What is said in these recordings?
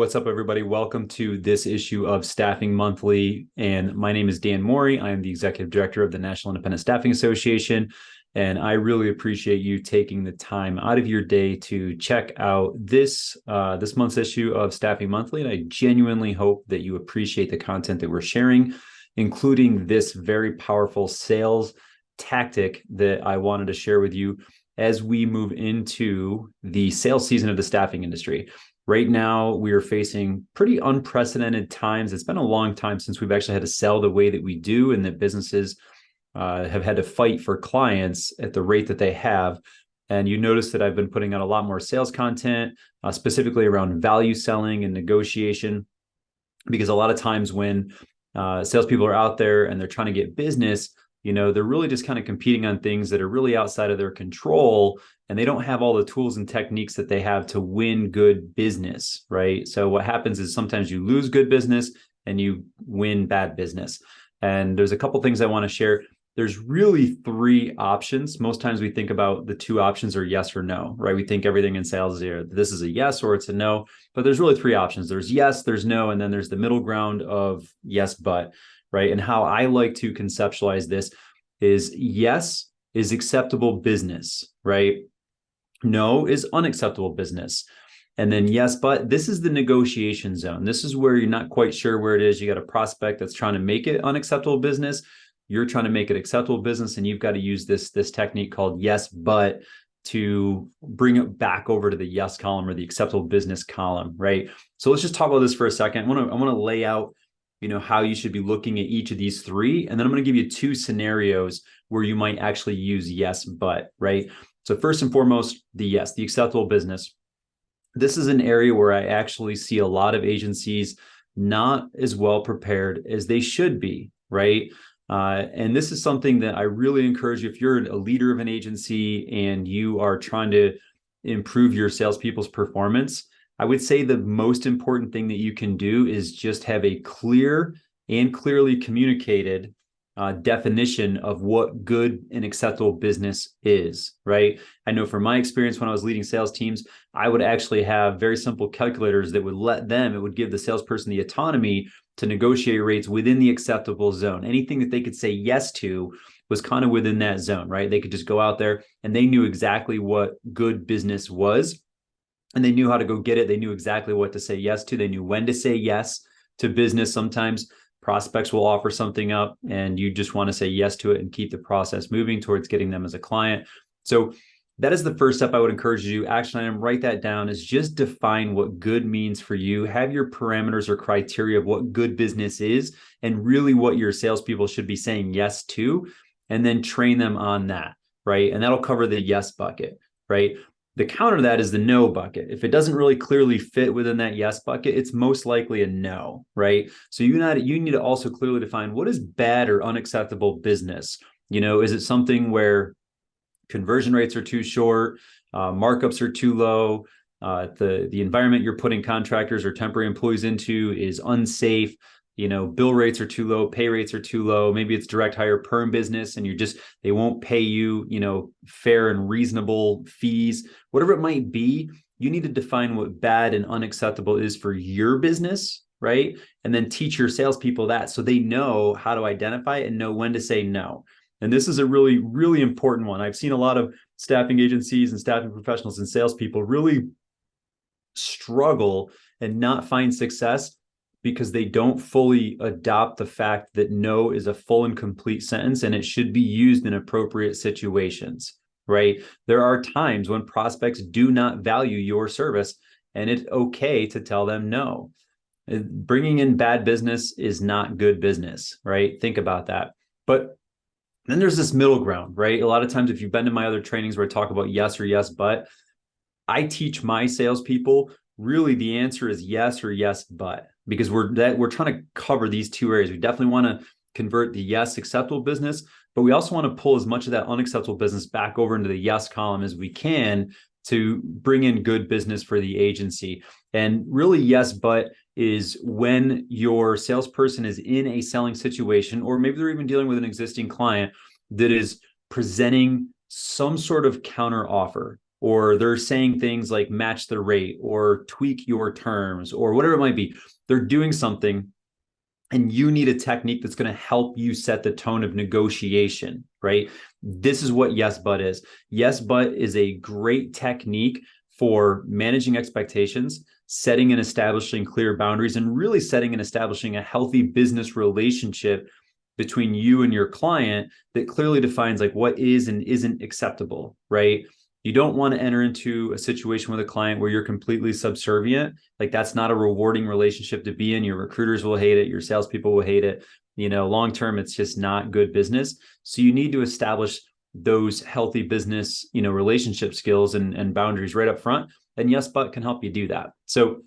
what's up, everybody? Welcome to this issue of Staffing Monthly. And my name is Dan Mori. I am the Executive Director of the National Independent Staffing Association. And I really appreciate you taking the time out of your day to check out this month's issue of Staffing Monthly. And I genuinely hope that you appreciate the content that we're sharing, including this very powerful sales tactic that I wanted to share with you as we move into the sales season of the staffing industry. Right now, we are facing pretty unprecedented times. It's been a long time since we've actually had to sell the way that we do, and that businesses have had to fight for clients at the rate that they have. And you notice that I've been putting out a lot more sales content, specifically around value selling and negotiation, because a lot of times when salespeople are out there and they're trying to get business, they're really just kind of competing on things that are really outside of their control, and they don't have all the tools and techniques that they have to win good business, right? So what happens is sometimes you lose good business and you win bad business. And there's a couple things I want to share. There's really three options. Most times we think about the two options are yes or no, right? We think everything in sales is either this is a yes or it's a no, but there's really three options. There's yes, there's no, and then there's the middle ground of yes, but, right? And how I like to conceptualize this is yes is acceptable business, right? No is unacceptable business. And then yes, but this is the negotiation zone. This is where you're not quite sure where it is. You got a prospect that's trying to make it unacceptable business. You're trying to make it acceptable business, and you've got to use this technique called yes, but to bring it back over to the yes column or the acceptable business column, right? So let's just talk about this for a second. I want to lay out how you should be looking at each of these three. And then I'm going to give you two scenarios where you might actually use yes, but, right? So first and foremost, the yes, the acceptable business. This is an area where I actually see a lot of agencies not as well prepared as they should be, right? And this is something that I really encourage you, if you're a leader of an agency and you are trying to improve your salespeople's performance, I would say the most important thing that you can do is just have a clear and clearly communicated definition of what good and acceptable business is, right? I know from my experience when I was leading sales teams, I would actually have very simple calculators that would it would give the salesperson the autonomy to negotiate rates within the acceptable zone. Anything that they could say yes to was kind of within that zone, right? They could just go out there and they knew exactly what good business was, and they knew how to go get it. They knew exactly what to say yes to. They knew when to say yes to business. Sometimes prospects will offer something up and you just want to say yes to it and keep the process moving towards getting them as a client. So that is the first step I would encourage you to do. Action item, write that down, is just define what good means for you. Have your parameters or criteria of what good business is and really what your salespeople should be saying yes to, and then train them on that, right? And that'll cover the yes bucket, right? The counter to that is the no bucket. If it doesn't really clearly fit within that yes bucket, it's most likely a no, right? So you need to also clearly define what is bad or unacceptable business. Is it something where conversion rates are too short, markups are too low, the environment you're putting contractors or temporary employees into is unsafe, bill rates are too low, pay rates are too low. Maybe it's direct hire perm business and they won't pay you, fair and reasonable fees, whatever it might be. You need to define what bad and unacceptable is for your business, right? And then teach your salespeople that so they know how to identify it and know when to say no. And this is a really, really important one. I've seen a lot of staffing agencies and staffing professionals and salespeople really struggle and not find success because they don't fully adopt the fact that no is a full and complete sentence and it should be used in appropriate situations, right? There are times when prospects do not value your service, and it's okay to tell them no. Bringing in bad business is not good business, right? Think about that. But then there's this middle ground, right? A lot of times, if you've been to my other trainings where I talk about yes or yes, but, I teach my salespeople really the answer is yes or yes, but, because we're trying to cover these two areas. We definitely want to convert the yes acceptable business, but we also want to pull as much of that unacceptable business back over into the yes column as we can to bring in good business for the agency. And really, yes, but is when your salesperson is in a selling situation, or maybe they're even dealing with an existing client that is presenting some sort of counter offer, or they're saying things like match the rate or tweak your terms or whatever it might be. They're doing something and you need a technique that's going to help you set the tone of negotiation, right? This is what yes, but is. Yes, but is a great technique for managing expectations, setting and establishing clear boundaries, and really setting and establishing a healthy business relationship between you and your client that clearly defines like what is and isn't acceptable, right? You don't want to enter into a situation with a client where you're completely subservient. Like that's not a rewarding relationship to be in. Your recruiters will hate it. Your salespeople will hate it. Long term, it's just not good business. So you need to establish those healthy business, relationship skills and boundaries right up front. And yes, but can help you do that. So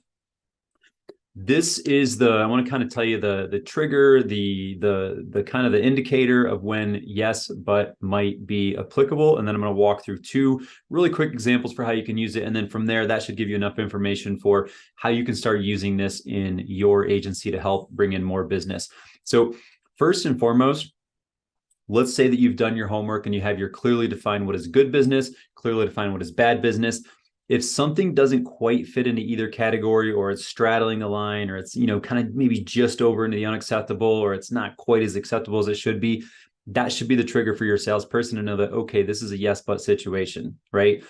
this is I want to kind of tell you the trigger, the kind of the indicator of when yes, but might be applicable. And then I'm going to walk through 2 really quick examples for how you can use it. And then from there, that should give you enough information for how you can start using this in your agency to help bring in more business. So first and foremost, let's say that you've done your homework and you have your clearly defined what is good business, clearly defined what is bad business. If something doesn't quite fit into either category, or it's straddling the line, or it's, kind of maybe just over into the unacceptable, or it's not quite as acceptable as it should be, that should be the trigger for your salesperson to know that, okay, this is a yes, but situation, right?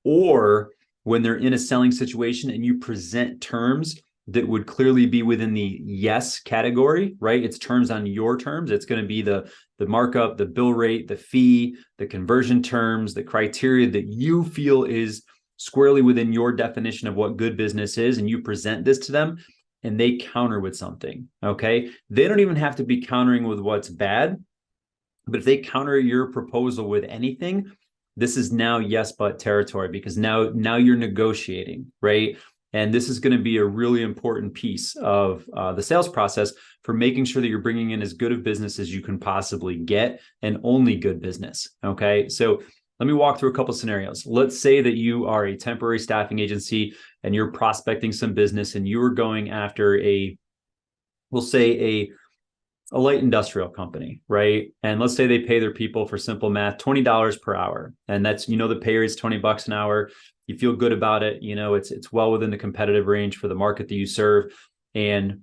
Or when they're in a selling situation and you present terms that would clearly be within the yes category, right? It's terms on your terms. It's going to be the markup, the bill rate, the fee, the conversion terms, the criteria that you feel is squarely within your definition of what good business is, and you present this to them and they counter with something, okay? They don't even have to be countering with what's bad, but if they counter your proposal with anything, this is now yes, but territory, because now you're negotiating, right? And this is going to be a really important piece of the sales process for making sure that you're bringing in as good of business as you can possibly get, and only good business, okay? So let me walk through a couple of scenarios. Let's say that you are a temporary staffing agency and you're prospecting some business and you are going after we'll say a light industrial company, right? And let's say they pay their people, for simple math, $20 per hour. And that's, the pay rate's $20 an hour. You feel good about it. It's well within the competitive range for the market that you serve. And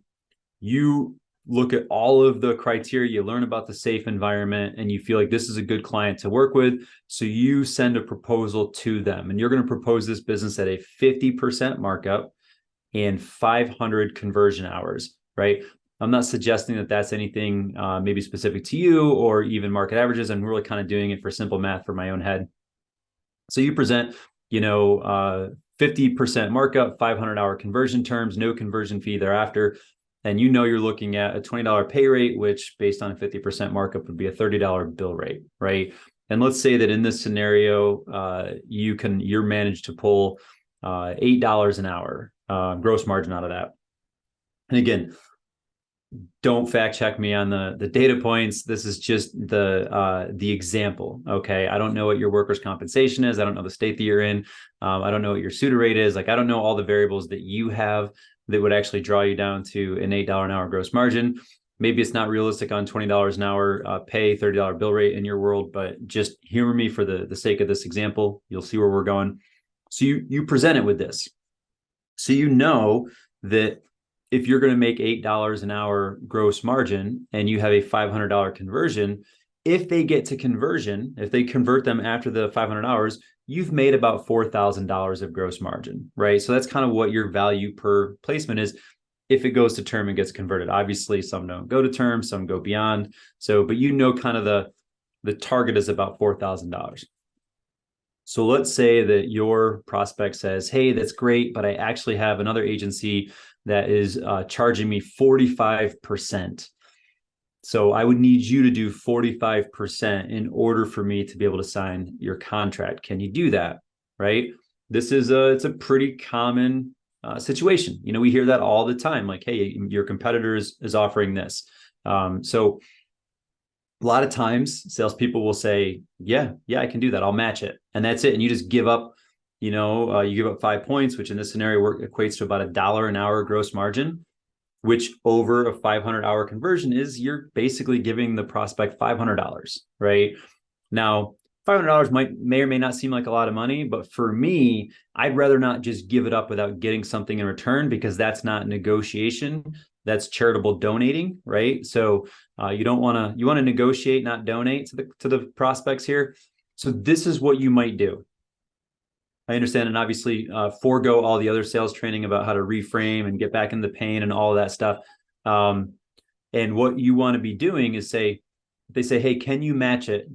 you look at all of the criteria, you learn about the safe environment, and you feel like this is a good client to work with. So you send a proposal to them, and you're going to propose this business at a 50% markup and 500 conversion hours, right? I'm not suggesting that that's anything maybe specific to you or even market averages. I'm really kind of doing it for simple math for my own head. So you present, 50% markup, 500-hour conversion terms, no conversion fee thereafter. And you're looking at a $20 pay rate, which based on a 50% markup would be a $30 bill rate, right? And let's say that in this scenario, you're managed to pull $8 an hour gross margin out of that. And again, don't fact check me on the data points. This is just the example. Okay. I don't know what your workers' compensation is. I don't know the state that you're in. I don't know what your SUTA rate is. Like, I don't know all the variables that you have that would actually draw you down to an $8 an hour gross margin. Maybe it's not realistic on $20 an hour pay, $30 bill rate in your world, but just humor me for the sake of this example. You'll see where we're going. So you present it with this. So that if you're going to make $8 an hour gross margin and you have a $500 conversion, if they get to conversion, if they convert them after the 500 hours, you've made about $4,000 of gross margin, right? So that's kind of what your value per placement is if it goes to term and gets converted. Obviously, some don't go to term, some go beyond. So, but kind of the target is about $4,000. So let's say that your prospect says, hey, that's great, but I actually have another agency that is charging me 45%. So I would need you to do 45% in order for me to be able to sign your contract. Can you do that? Right? It's a pretty common situation. We hear that all the time. Like, hey, your competitor is offering this. So a lot of times salespeople will say, yeah, I can do that. I'll match it. And that's it. And you just give up, you give up 5 points, which in this scenario equates to about $1 an hour gross margin, which over a 500-hour conversion you're basically giving the prospect $500, right? Now, $500 may or may not seem like a lot of money, but for me, I'd rather not just give it up without getting something in return, because that's not negotiation. That's charitable donating, right? So you don't want to, you want to negotiate, not donate to the prospects here. So this is what you might do. I understand, and obviously forego all the other sales training about how to reframe and get back in the pain and all of that stuff. And what you want to be doing is say, they say, hey, can you match it?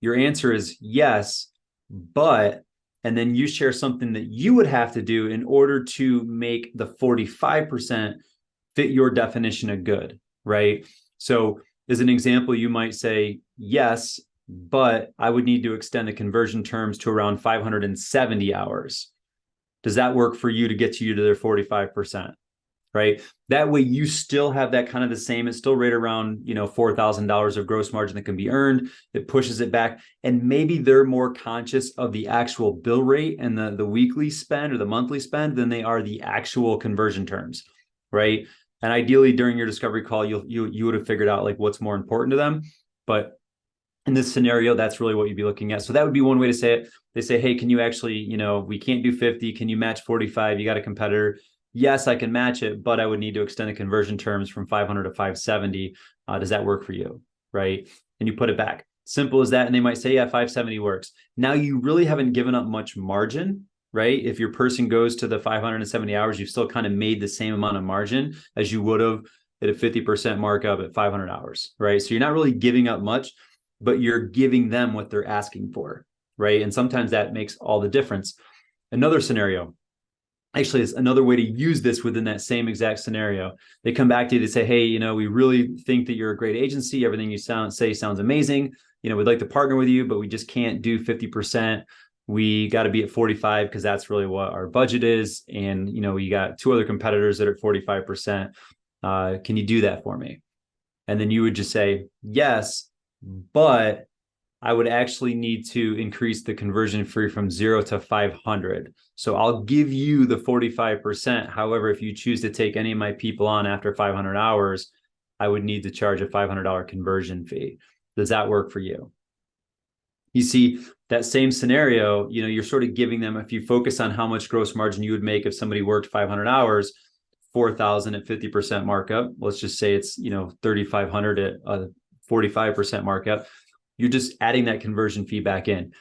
Your answer is yes, but, and then you share something that you would have to do in order to make the 45% fit your definition of good, right? So as an example, you might say, yes, but I would need to extend the conversion terms to around 570 hours. Does that work for you to get you to their 45%? Right? That way you still have that kind of the same, it's still right around, $4,000 of gross margin that can be earned. It pushes it back. And maybe they're more conscious of the actual bill rate and the weekly spend or the monthly spend than they are the actual conversion terms, right? And ideally during your discovery call, you would have figured out like what's more important to them. But in this scenario, that's really what you'd be looking at. So that would be one way to say it. They say, hey, can you actually, we can't do 50. Can you match 45? You got a competitor. Yes, I can match it, but I would need to extend the conversion terms from 500 to 570. Does that work for you? Right? And you put it back. Simple as that. And they might say, yeah, 570 works. Now you really haven't given up much margin, right? If your person goes to the 570 hours, you've still kind of made the same amount of margin as you would have at a 50% markup at 500 hours, right? So you're not really giving up much, but you're giving them what they're asking for, right? And sometimes that makes all the difference. Another scenario, actually, is another way to use this within that same exact scenario. They come back to you to say, hey, we really think that you're a great agency. Everything you say sounds amazing. We'd like to partner with you, but we just can't do 50%. We got to be at 45 because that's really what our budget is. And, we got two other competitors that are at 45%. Can you do that for me? And then you would just say, yes, but I would actually need to increase the conversion fee from 0 to 500. So I'll give you the 45%. However, if you choose to take any of my people on after 500 hours, I would need to charge a $500 conversion fee. Does that work for you? You see that same scenario, you're sort of giving them, if you focus on how much gross margin you would make if somebody worked 500 hours, 4,000 at 50% markup. Let's just say it's, 3,500 at a 45% markup. You're just adding that conversion fee back in.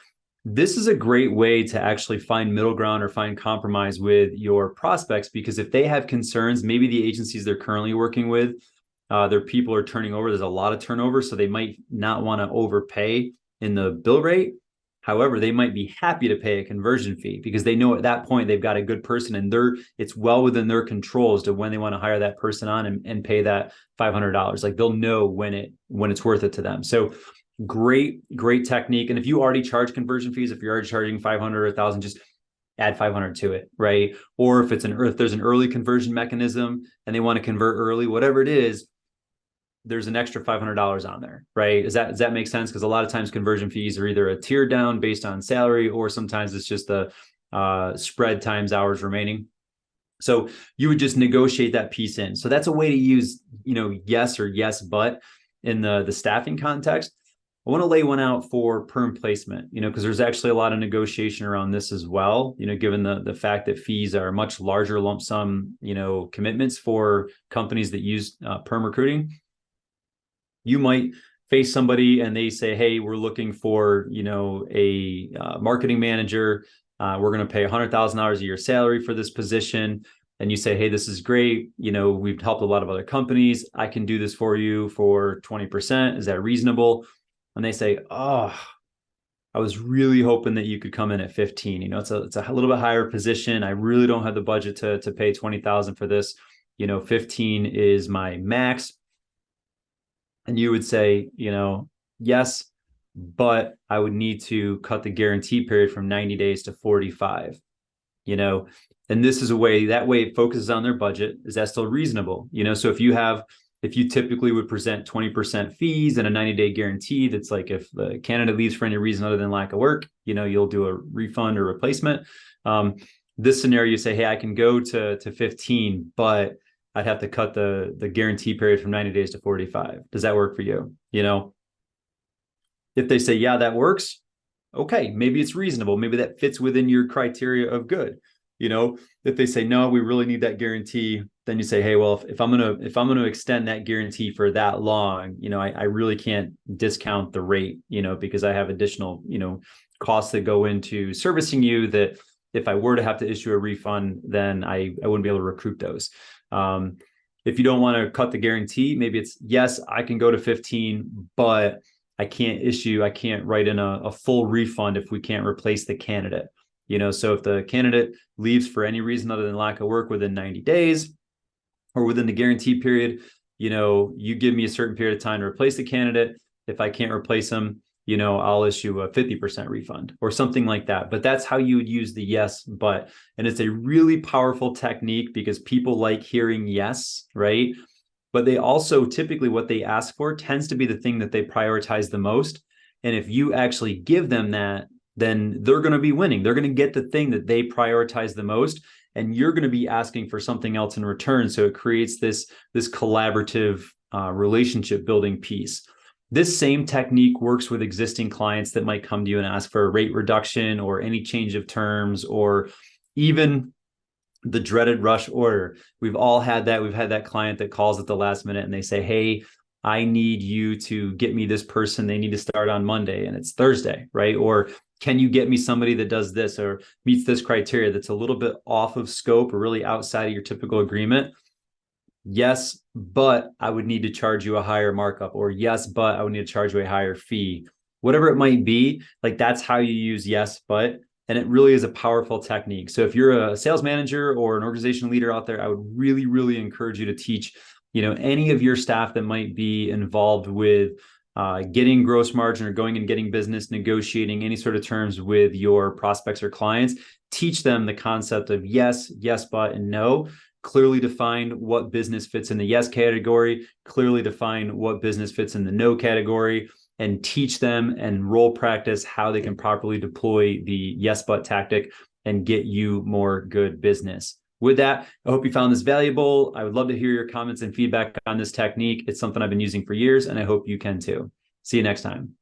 This is a great way to actually find middle ground or find compromise with your prospects, because if they have concerns, maybe the agencies they're currently working with, their people are turning over. There's a lot of turnover, so they might not want to overpay in the bill rate. However, they might be happy to pay a conversion fee because they know at that point they've got a good person, and it's well within their control as to when they want to hire that person on and pay that $500. Like they'll know when it's worth it to them. So great technique. And if you already charge conversion fees, if you're already charging 500 or 1,000, just add 500 to it, right? Or if there's an early conversion mechanism and they want to convert early, whatever it is, there's an extra $500 on there, right? Does that make sense? Because a lot of times conversion fees are either a tier down based on salary, or sometimes it's just the spread times hours remaining. So you would just negotiate that piece in. So that's a way to use, yes or yes, but in the staffing context. I want to lay one out for perm placement, because there's actually a lot of negotiation around this as well, given the fact that fees are much larger lump sum, commitments for companies that use perm recruiting. You might face somebody and they say, hey, we're looking for, a marketing manager. We're going to pay $100,000 a year salary for this position. And you say, hey, this is great. We've helped a lot of other companies. I can do this for you for 20%. Is that reasonable? And they say, oh, I was really hoping that you could come in at 15. It's a little bit higher position. I really don't have the budget to pay 20,000 for this. 15 is my max. And you would say, yes, but I would need to cut the guarantee period from 90 days to 45, and this is that way it focuses on their budget. Is that still reasonable? So if you typically would present 20% fees and a 90-day guarantee, that's like if the candidate leaves for any reason other than lack of work, you'll do a refund or replacement. This scenario, you say, hey, I can go to 15, but I'd have to cut the guarantee period from 90 days to 45. Does that work for you? If they say, yeah, that works. Okay, maybe it's reasonable. Maybe that fits within your criteria of good. If they say, no, we really need that guarantee, then you say, hey, well, if I'm gonna extend that guarantee for that long, I really can't discount the rate, because I have additional, costs that go into servicing you, that if I were to have to issue a refund, then I wouldn't be able to recoup those. If you don't want to cut the guarantee, maybe it's, yes, I can go to 15, but I can't write in a full refund if we can't replace the candidate. So if the candidate leaves for any reason other than lack of work within 90 days or within the guarantee period, you give me a certain period of time to replace the candidate. If I can't replace them, I'll issue a 50% refund or something like that. But that's how you would use the yes, but. And it's a really powerful technique because people like hearing yes, right? But they also typically what they ask for tends to be the thing that they prioritize the most. And if you actually give them that, then they're going to be winning. They're going to get the thing that they prioritize the most, and you're going to be asking for something else in return. So it creates this collaborative relationship building piece. This same technique works with existing clients that might come to you and ask for a rate reduction or any change of terms, or even the dreaded rush order. We've all had that. We've had that client that calls at the last minute and they say, hey, I need you to get me this person. They need to start on Monday and it's Thursday, right? Or can you get me somebody that does this or meets this criteria that's a little bit off of scope or really outside of your typical agreement? Yes, but I would need to charge you a higher markup, or yes, but I would need to charge you a higher fee. Whatever it might be, like that's how you use yes, but. And it really is a powerful technique. So if you're a sales manager or an organizational leader out there, I would really, really encourage you to teach, any of your staff that might be involved with getting gross margin or going and getting business, negotiating any sort of terms with your prospects or clients. Teach them the concept of yes, yes, but, and no. Clearly define what business fits in the yes category, clearly define what business fits in the no category, and teach them and role practice how they can properly deploy the yes, but tactic and get you more good business. With that, I hope you found this valuable. I would love to hear your comments and feedback on this technique. It's something I've been using for years, and I hope you can too. See you next time.